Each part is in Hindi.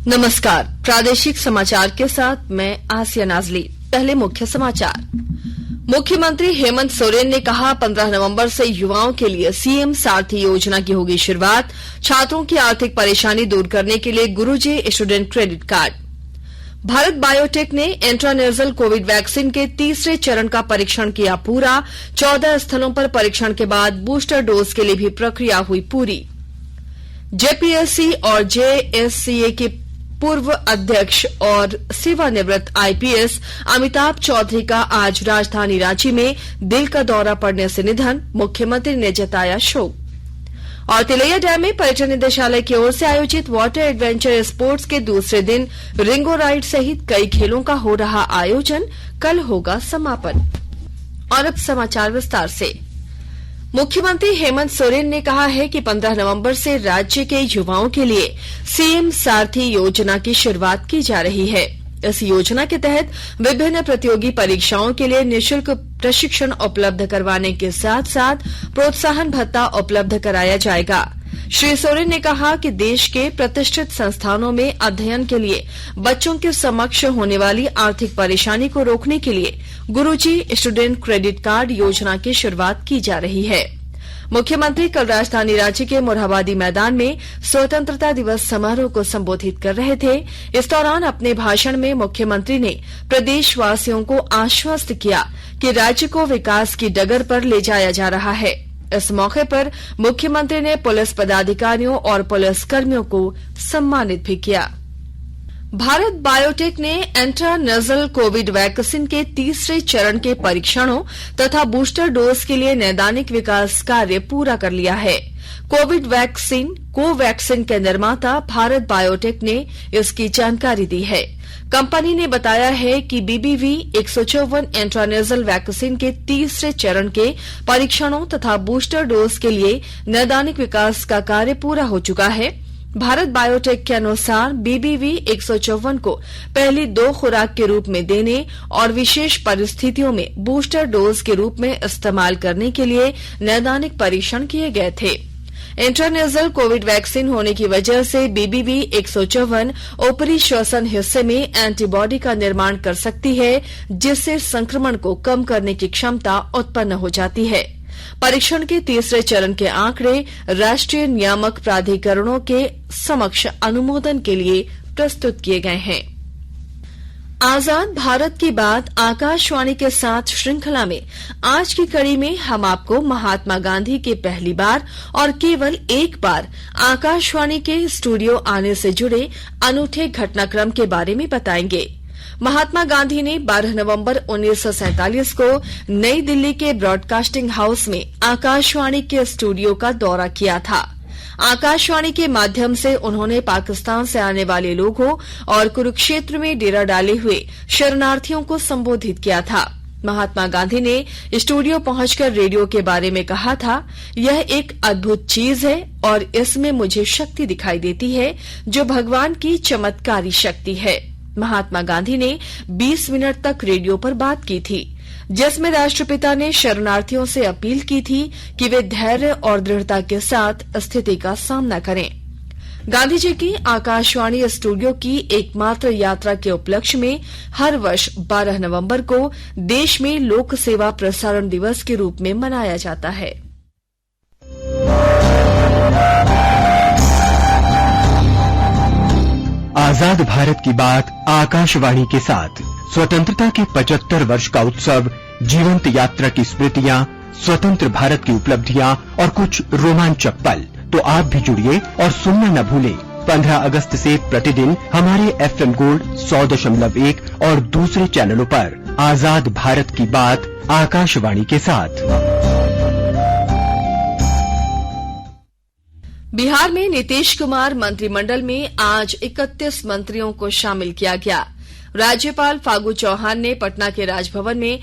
नमस्कार, प्रादेशिक समाचार के साथ मैं आसिया नाजली। पहले मुख्य समाचार। मुख्यमंत्री हेमंत सोरेन ने कहा 15 नवंबर से युवाओं के लिए सीएम सारथी योजना की होगी शुरुआत। छात्रों की आर्थिक परेशानी दूर करने के लिए Guruji student credit card. Bharat biotech ने इंट्रानेजल कोविड वैक्सीन के तीसरे चरण का परीक्षण किया पूरा। 14 स्थलों पर परीक्षण के बाद बूस्टर डोज के लिए भी प्रक्रिया हुई पूरी। जेपीएससी और जेएससीए के पूर्व अध्यक्ष और सेवानिवृत्त आईपीएस अमिताभ चौधरी का आज राजधानी रांची में दिल का दौरा पड़ने से निधन। मुख्यमंत्री ने जताया शोक। और तिलैया डैम में पर्यटन निदेशालय की ओर से आयोजित वाटर एडवेंचर स्पोर्ट्स के दूसरे दिन रिंगो राइड सहित कई खेलों का हो रहा आयोजन। कल होगा समापन। और अब समाचार विस्तार से। मुख्यमंत्री हेमंत सोरेन ने कहा है कि 15 नवंबर से राज्य के युवाओं के लिए सीएम सारथी योजना की शुरुआत की जा रही है। इस योजना के तहत विभिन्न प्रतियोगी परीक्षाओं के लिए निःशुल्क प्रशिक्षण उपलब्ध करवाने के साथ साथ प्रोत्साहन भत्ता उपलब्ध कराया जाएगा। श्री सोरेन ने कहा कि देश के प्रतिष्ठित संस्थानों में अध्ययन के लिए बच्चों के समक्ष होने वाली आर्थिक परेशानी को रोकने के लिए गुरुजी स्टूडेंट क्रेडिट कार्ड योजना की शुरुआत की जा रही है। मुख्यमंत्री कल राजधानी रांची के मोरहाबादी मैदान में स्वतंत्रता दिवस समारोह को संबोधित कर रहे थे। इस दौरान अपने भाषण में मुख्यमंत्री ने प्रदेशवासियों को आश्वस्त किया कि राज्य को विकास की डगर पर ले जाया जा रहा है। इस मौके पर मुख्यमंत्री ने पुलिस पदाधिकारियों और पुलिसकर्मियों को सम्मानित भी किया। भारत बायोटेक ने इंट्रानेजल कोविड वैक्सीन के तीसरे चरण के परीक्षणों तथा बूस्टर डोज के लिए नैदानिक विकास कार्य पूरा कर लिया है। कोविड वैक्सीन कोवैक्सीन के निर्माता भारत बायोटेक ने इसकी जानकारी दी है। कंपनी ने बताया है कि बीबीवी 154 इंट्रानेजल वैक्सीन के तीसरे चरण के परीक्षणों तथा बूस्टर डोज के लिए नैदानिक विकास का कार्य पूरा हो चुका है। भारत बायोटेक के अनुसार बीबीवी 154 को पहली 2 खुराक के रूप में देने और विशेष परिस्थितियों में बूस्टर डोज के रूप में इस्तेमाल करने के लिए नैदानिक परीक्षण किए गए थे। इंट्रानेजल कोविड वैक्सीन होने की वजह से बीबीवी 154 ऊपरी श्वसन हिस्से में एंटीबॉडी का निर्माण कर सकती है, जिससे संक्रमण को कम करने की क्षमता उत्पन्न हो जाती है। परीक्षण के तीसरे चरण के आंकड़े राष्ट्रीय नियामक प्राधिकरणों के समक्ष अनुमोदन के लिए प्रस्तुत किए गए हैं। आजाद भारत की बात आकाशवाणी के साथ श्रृंखला में आज की कड़ी में हम आपको महात्मा गांधी के पहली बार और केवल एक बार आकाशवाणी के स्टूडियो आने से जुड़े अनूठे घटनाक्रम के बारे में बताएंगे। महात्मा गांधी ने 12 नवंबर 1947 को नई दिल्ली के ब्रॉडकास्टिंग हाउस में आकाशवाणी के स्टूडियो का दौरा किया था। आकाशवाणी के माध्यम से उन्होंने पाकिस्तान से आने वाले लोगों और कुरुक्षेत्र में डेरा डाले हुए शरणार्थियों को संबोधित किया था। महात्मा गांधी ने स्टूडियो पहुंचकर रेडियो के बारे में कहा था, यह एक अद्भुत चीज है और इसमें मुझे शक्ति दिखाई देती है जो भगवान की चमत्कारी शक्ति है। महात्मा गांधी ने 20 मिनट तक रेडियो पर बात की थी, जिसमें राष्ट्रपिता ने शरणार्थियों से अपील की थी कि वे धैर्य और दृढ़ता के साथ स्थिति का सामना करें। गांधी जी की आकाशवाणी स्टूडियो की एकमात्र यात्रा के उपलक्ष्य में हर वर्ष 12 नवंबर को देश में लोक सेवा प्रसारण दिवस के रूप में मनाया जाता है। आजाद भारत की बात आकाशवाणी के साथ स्वतंत्रता के 75 वर्ष का उत्सव, जीवंत यात्रा की स्मृतियां, स्वतंत्र भारत की उपलब्धियां और कुछ रोमांचक पल। तो आप भी जुड़िए और सुनना न भूलें 15 अगस्त से प्रतिदिन हमारे एफएम गोल्ड 100.1 और दूसरे चैनलों पर आजाद भारत की बात आकाशवाणी के साथ। बिहार में नीतीश कुमार मंत्रिमंडल में आज 31 मंत्रियों को शामिल किया गया। राज्यपाल फागू चौहान ने पटना के राजभवन में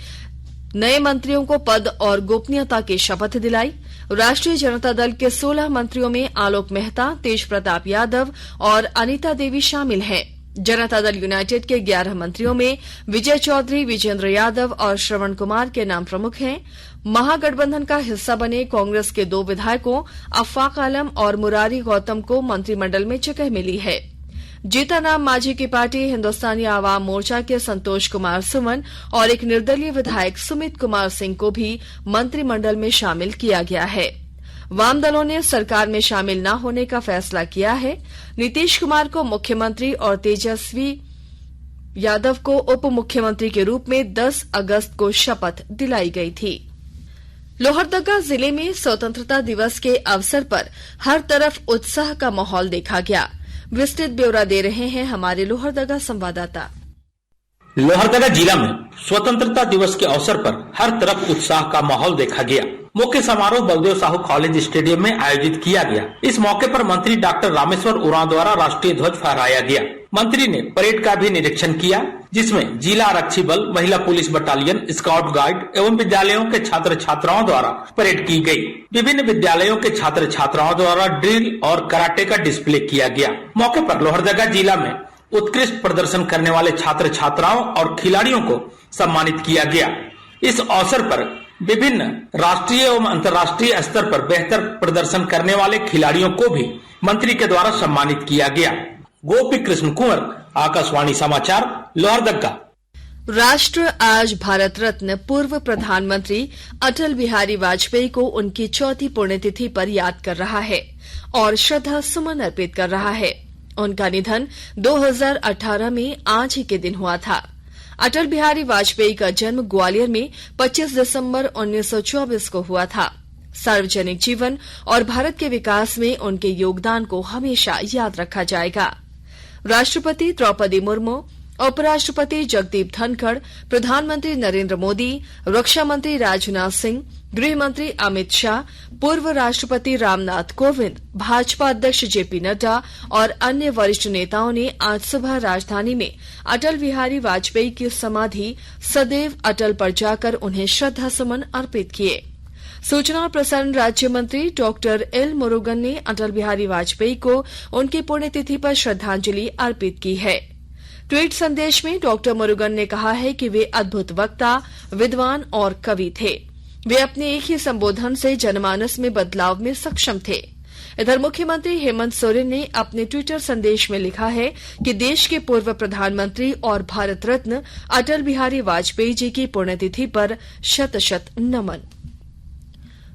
नए मंत्रियों को पद और गोपनीयता की शपथ दिलाई। राष्ट्रीय जनता दल के 16 मंत्रियों में आलोक मेहता, तेज प्रताप यादव और अनीता देवी शामिल हैं। जनता दल यूनाइटेड के 11 मंत्रियों में विजय चौधरी, विजेंद्र यादव और श्रवण कुमार के नाम प्रमुख हैं। महागठबंधन का हिस्सा बने कांग्रेस के 2 विधायकों अफाक आलम और मुरारी गौतम को मंत्रिमंडल में जगह मिली है। जीताराम मांझी की पार्टी हिंदुस्तानी आवाम मोर्चा के संतोष कुमार सुमन और एक निर्दलीय विधायक सुमित कुमार सिंह को भी मंत्रिमंडल में शामिल किया गया है। वाम दलों ने सरकार में शामिल न होने का फैसला किया है। नीतीश कुमार को मुख्यमंत्री और तेजस्वी यादव को उप मुख्यमंत्री के रूप में 10 अगस्त को शपथ दिलाई गई थी। लोहरदगा जिले में स्वतंत्रता दिवस के अवसर पर हर तरफ उत्साह का माहौल देखा गया। विस्तृत ब्यौरा दे रहे हैं हमारे लोहरदगा संवाददाता। लोहरदगा जिला में स्वतंत्रता दिवस के अवसर पर हर तरफ उत्साह का माहौल देखा गया। मुख्य समारोह बलदेव साहू कॉलेज स्टेडियम में आयोजित किया गया। इस मौके पर मंत्री डॉक्टर रामेश्वर उरांव द्वारा राष्ट्रीय ध्वज फहराया गया। मंत्री ने परेड का भी निरीक्षण किया, जिसमें जिला आरक्षी बल, महिला पुलिस बटालियन, स्काउट गाइड एवं विद्यालयों के छात्र छात्राओं द्वारा परेड की गई। विभिन्न विद्यालयों के छात्र छात्राओं द्वारा ड्रिल और कराटे का डिस्प्ले किया गया। मौके पर लोहरदगा जिला में उत्कृष्ट प्रदर्शन करने वाले छात्र छात्राओं और खिलाड़ियों को सम्मानित किया गया। इस अवसर पर विभिन्न राष्ट्रीय एवं अंतर्राष्ट्रीय स्तर पर बेहतर प्रदर्शन करने वाले खिलाड़ियों को भी मंत्री के द्वारा सम्मानित किया गया। गोपी कृष्ण कुंवर, आकाशवाणी समाचार, लोहरदगा। राष्ट्र आज भारत रत्न पूर्व प्रधानमंत्री अटल बिहारी वाजपेयी को उनकी 4वीं पुण्यतिथि पर याद कर रहा है और श्रद्धा सुमन अर्पित कर रहा है। उनका निधन 2018 में आज ही के दिन हुआ था। अटल बिहारी वाजपेयी का जन्म ग्वालियर में 25 दिसंबर 1924 को हुआ था। सार्वजनिक जीवन और भारत के विकास में उनके योगदान को हमेशा याद रखा जाएगा। राष्ट्रपति द्रौपदी मुर्मू, उपराष्ट्रपति जगदीप धनखड़, प्रधानमंत्री नरेंद्र मोदी, रक्षा मंत्री राजनाथ सिंह, गृह मंत्री अमित शाह, पूर्व राष्ट्रपति रामनाथ कोविंद, भाजपा अध्यक्ष जेपी नड्डा और अन्य वरिष्ठ नेताओं ने आज सुबह राजधानी में अटल बिहारी वाजपेयी की समाधि सदैव अटल पर जाकर उन्हें श्रद्धा सुमन अर्पित किए। सूचना और प्रसारण राज्य मंत्री डॉक्टर एल मुरुगन ने अटल बिहारी वाजपेयी को उनकी पुण्यतिथि पर श्रद्धांजलि अर्पित की है। ट्वीट संदेश में डॉक्टर मुरुगन ने कहा है कि वे अद्भुत वक्ता, विद्वान और कवि थे। वे अपने एक ही संबोधन से जनमानस में बदलाव में सक्षम थे। इधर मुख्यमंत्री हेमंत सोरेन ने अपने ट्विटर संदेश में लिखा है कि देश के पूर्व प्रधानमंत्री और भारत रत्न अटल बिहारी वाजपेयी जी की पुण्यतिथि पर शत शत नमन।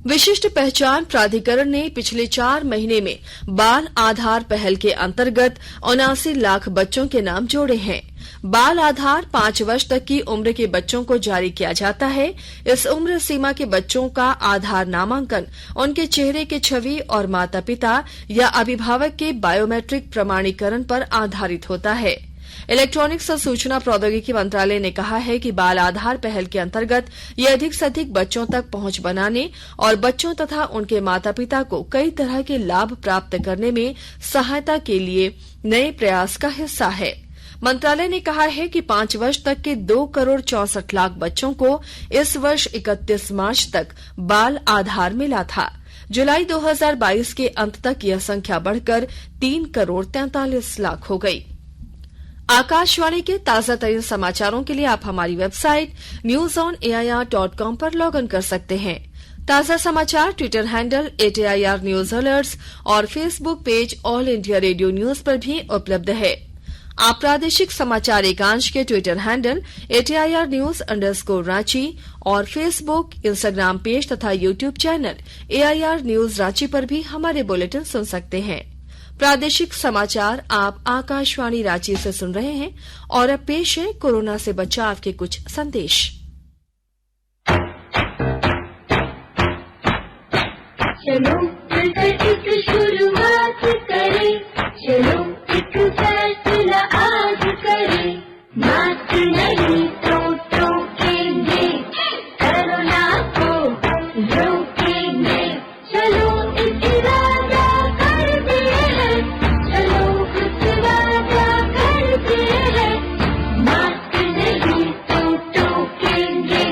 विशिष्ट पहचान प्राधिकरण ने पिछले 4 महीने में बाल आधार पहल के अंतर्गत 79 लाख बच्चों के नाम जोड़े हैं। बाल आधार 5 वर्ष तक की उम्र के बच्चों को जारी किया जाता है। इस उम्र सीमा के बच्चों का आधार नामांकन उनके चेहरे की छवि और माता पिता या अभिभावक के बायोमेट्रिक प्रमाणीकरण पर आधारित होता है। इलेक्ट्रॉनिक्स और सूचना प्रौद्योगिकी मंत्रालय ने कहा है कि बाल आधार पहल के अंतर्गत ये अधिक से अधिक बच्चों तक पहुंच बनाने और बच्चों तथा उनके माता पिता को कई तरह के लाभ प्राप्त करने में सहायता के लिए नए प्रयास का हिस्सा है। मंत्रालय ने कहा है कि 5 वर्ष तक के 2 करोड़ 64 लाख बच्चों को इस वर्ष 31 मार्च तक बाल आधार मिला था। जुलाई 2022 के अंत तक यह संख्या बढ़कर 3 करोड़ 43 लाख हो गई। आकाशवाणी के ताजा तरीन समाचारों के लिए आप हमारी वेबसाइट newsonair.com पर लॉग इन कर सकते हैं। ताजा समाचार Twitter handle @AIR news alerts और Facebook page All India Radio news पर भी उपलब्ध है। आप प्रादेशिक समाचार एकांश के Twitter handle @AIR news _ Ranchi और फेसबुक, इंस्टाग्राम पेज तथा YouTube channel AIR news Ranchi पर भी हमारे बुलेटिन सुन सकते हैं। प्रादेशिक समाचार आप आकाशवाणी रांची से सुन रहे हैं और अब पेश है कोरोना से बचाव के कुछ संदेश। चलो मिलकर एक शुरुआत करें, चलो एक फैसला आज करें, मास्क नहीं तो टोकेंगे, कोरोना को रोकेंगे, चलो एक वादा करते हैं, चलो कुछ वादा करते हैं, मास्क नहीं तो टोकेंगे,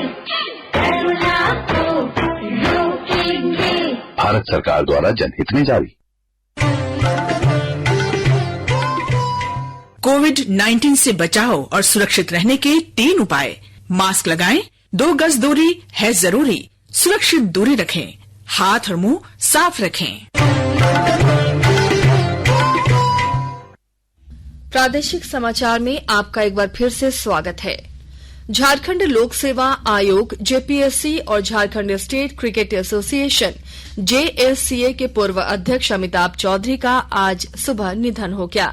कोरोना को रोकेंगे। भारत सरकार द्वारा जनहित में जारी। कोविड-19 से बचाव और सुरक्षित रहने के 3 उपाय। मास्क लगाएं, 2 गज दूरी है जरूरी, सुरक्षित दूरी रखें, हाथ और मुंह साफ रखें। प्रादेशिक समाचार में आपका एक बार फिर से स्वागत है। झारखंड लोक सेवा आयोग जेपीएससी और Jharkhand state cricket association JSCA के पूर्व अध्यक्ष अमिताभ चौधरी का आज सुबह निधन हो गया।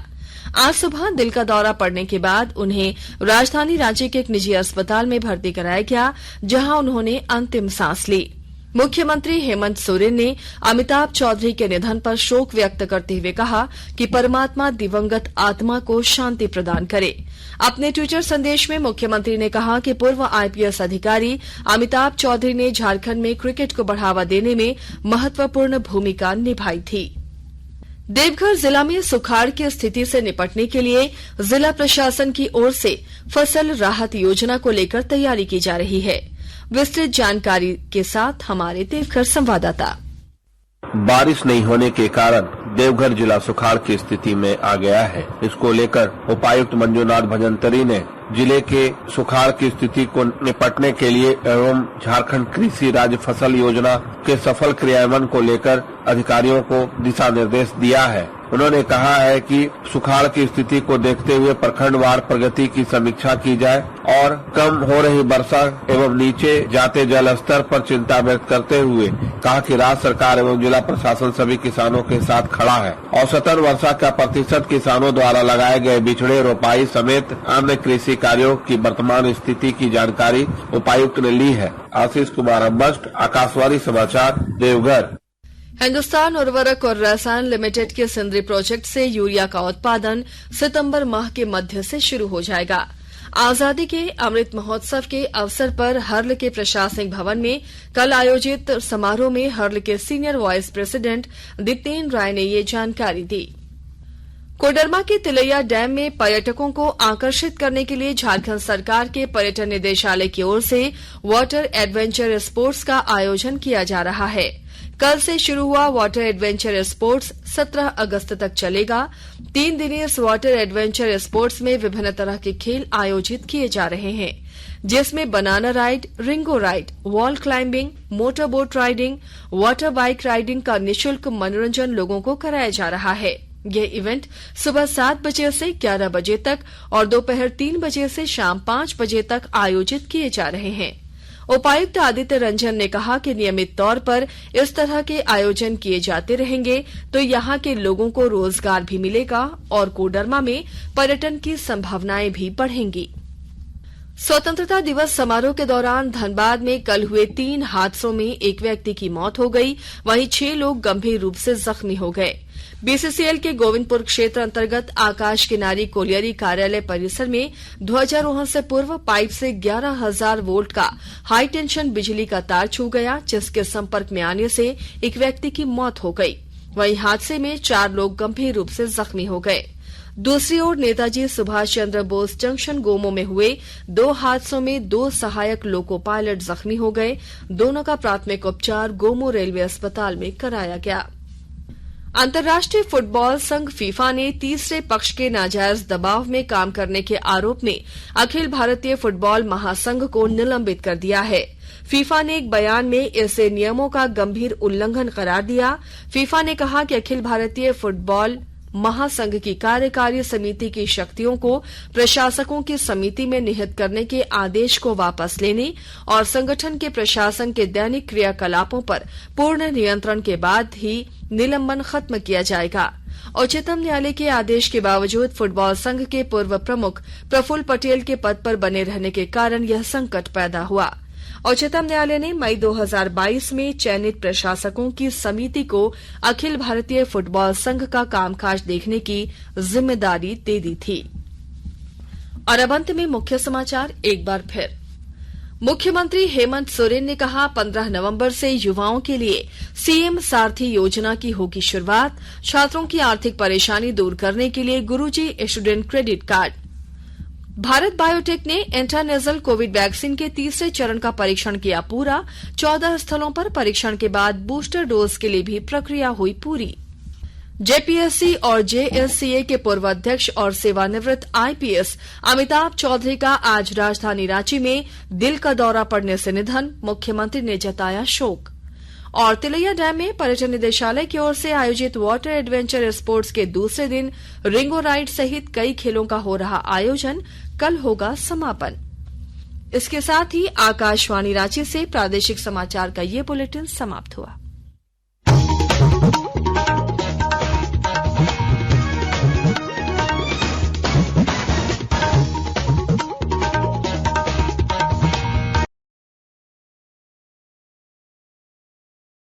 आज सुबह दिल का दौरा पड़ने के बाद उन्हें राजधानी रांची के एक निजी अस्पताल में भर्ती कराया गया, जहां उन्होंने अंतिम सांस ली। मुख्यमंत्री हेमंत सोरेन ने अमिताभ चौधरी के निधन पर शोक व्यक्त करते हुए कहा कि परमात्मा दिवंगत आत्मा को शांति प्रदान करे। अपने ट्विटर संदेश में मुख्यमंत्री ने कहा कि पूर्व आईपीएस अधिकारी अमिताभ चौधरी ने झारखंड में क्रिकेट को बढ़ावा देने में महत्वपूर्ण भूमिका निभाई थी। देवघर जिला में सुखाड़ की स्थिति से निपटने के लिए जिला प्रशासन की ओर से फसल राहत योजना को लेकर तैयारी की जा रही है। विस्तृत जानकारी के साथ हमारे देवघर संवाददाता। बारिश नहीं होने के कारण देवघर जिला सुखाड़ की स्थिति में आ गया है। इसको लेकर उपायुक्त मंजूनाथ भजंतरी ने जिले के सुखाड़ की स्थिति को निपटने के लिए एवं झारखंड कृषि राज्य फसल योजना के सफल क्रियान्वयन को लेकर अधिकारियों को दिशा निर्देश दिया है। उन्होंने कहा है कि सुखाड़ की स्थिति को देखते हुए प्रखंडवार प्रगति की समीक्षा की जाए और कम हो रही वर्षा एवं नीचे जाते जल स्तर पर चिंता व्यक्त करते हुए कहा कि राज्य सरकार एवं जिला प्रशासन सभी किसानों के साथ खड़ा है। औसतन वर्षा का प्रतिशत किसानों द्वारा लगाए गए बिछड़े रोपाई समेत अन्य कृषि कार्यों की वर्तमान स्थिति की जानकारी उपायुक्त ने ली है। आशीष कुमार अम्बस्ट, आकाशवाणी समाचार, देवघर। हिंदुस्तान उर्वरक और रसायन लिमिटेड के सिंदरी प्रोजेक्ट से यूरिया का उत्पादन सितंबर माह के मध्य से शुरू हो जाएगा। आजादी के अमृत महोत्सव के अवसर पर हर्ल के प्रशासनिक भवन में कल आयोजित समारोह में हर्ल के सीनियर वाइस प्रेसिडेंट दितेन राय ने ये जानकारी दी। कोडरमा के तिलैया डैम में पर्यटकों को आकर्षित करने के लिए झारखंड सरकार के पर्यटन निदेशालय की ओर से वाटर एडवेंचर स्पोर्ट्स का आयोजन किया जा रहा है। कल से शुरू हुआ वाटर एडवेंचर स्पोर्ट्स 17 अगस्त तक चलेगा। 3 दिनी इस वाटर एडवेंचर स्पोर्ट्स में विभिन्न तरह के खेल आयोजित किए जा रहे हैं, जिसमें banana ride, Ringo ride, wall climbing, motor boat riding, water bike riding का निःशुल्क मनोरंजन लोगों को कराया जा रहा है। यह इवेंट सुबह 7 बजे से 11 बजे तक और दोपहर 3 बजे से शाम 5 बजे तक आयोजित किए जा रहे हैं। उपायुक्त आदित्य रंजन ने कहा कि नियमित तौर पर इस तरह के आयोजन किए जाते रहेंगे तो यहां के लोगों को रोजगार भी मिलेगा और कोडरमा में पर्यटन की संभावनाएं भी बढ़ेंगी। स्वतंत्रता दिवस समारोह के दौरान धनबाद में कल हुए 3 हादसों में एक व्यक्ति की मौत हो गई, वहीं 6 लोग गंभीर रूप से जख्मी हो गए। बीसीसीएल के गोविंदपुर क्षेत्र अंतर्गत आकाश किनारी कोलियरी कार्यालय परिसर में ध्वजारोहण से पूर्व पाइप से 11,000 वोल्ट का हाई टेंशन बिजली का तार छू गया, जिसके संपर्क में आने से एक व्यक्ति की मौत हो गई। वहीं हादसे में 4 लोग गंभीर रूप से जख्मी हो गए। दूसरी ओर नेताजी सुभाष चंद्र बोस जंक्शन गोमो में हुए 2 हादसों में 2 सहायक लोको पायलट जख्मी हो गए। दोनों का प्राथमिक उपचार गोमो रेलवे अस्पताल में कराया गया। अंतर्राष्ट्रीय फुटबॉल संघ फीफा ने तीसरे पक्ष के नाजायज दबाव में काम करने के आरोप में अखिल भारतीय फुटबॉल महासंघ को निलंबित कर दिया है। फीफा ने एक बयान में इसे नियमों का गंभीर उल्लंघन करार दिया। फीफा ने कहा कि अखिल भारतीय फुटबॉल महासंघ की कार्यकारी समिति की शक्तियों को प्रशासकों की समिति में निहित करने के आदेश को वापस लेने और संगठन के प्रशासन के दैनिक क्रियाकलापों पर पूर्ण नियंत्रण के बाद ही निलंबन खत्म किया जाएगा। उच्चतम न्यायालय के आदेश के बावजूद फुटबॉल संघ के पूर्व प्रमुख प्रफुल्ल पटेल के पद पर बने रहने के कारण यह संकट पैदा हुआ। उच्चतम न्यायालय ने मई 2022 में चयनित प्रशासकों की समिति को अखिल भारतीय फुटबॉल संघ का कामकाज देखने की जिम्मेदारी दे दी थी। और अब अंत में मुख्य समाचार एक बार फिर। मुख्यमंत्री हेमंत सोरेन ने कहा 15 नवंबर से युवाओं के लिए सीएम सारथी योजना की होगी शुरुआत। छात्रों की आर्थिक परेशानी दूर करने के लिए Guruji student credit card. Bharat biotech ने इंट्रानेजल कोविड वैक्सीन के तीसरे चरण का परीक्षण किया पूरा। 14 स्थलों पर परीक्षण के बाद बूस्टर डोज के लिए भी प्रक्रिया हुई पूरी। जेपीएससी और जेएससीए के पूर्व अध्यक्ष और सेवानिवृत्त आईपीएस अमिताभ चौधरी का आज राजधानी रांची में दिल का दौरा पड़ने से निधन, मुख्यमंत्री ने जताया शोक। और तिलैया डैम में पर्यटन निदेशालय की ओर से आयोजित वाटर एडवेंचर स्पोर्ट्स के दूसरे दिन रिंगो राइड सहित कई खेलों का हो रहा आयोजन, कल होगा समापन। इसके साथ ही आकाशवाणी रांची से प्रादेशिक समाचार का ये बुलेटिन समाप्त हुआ।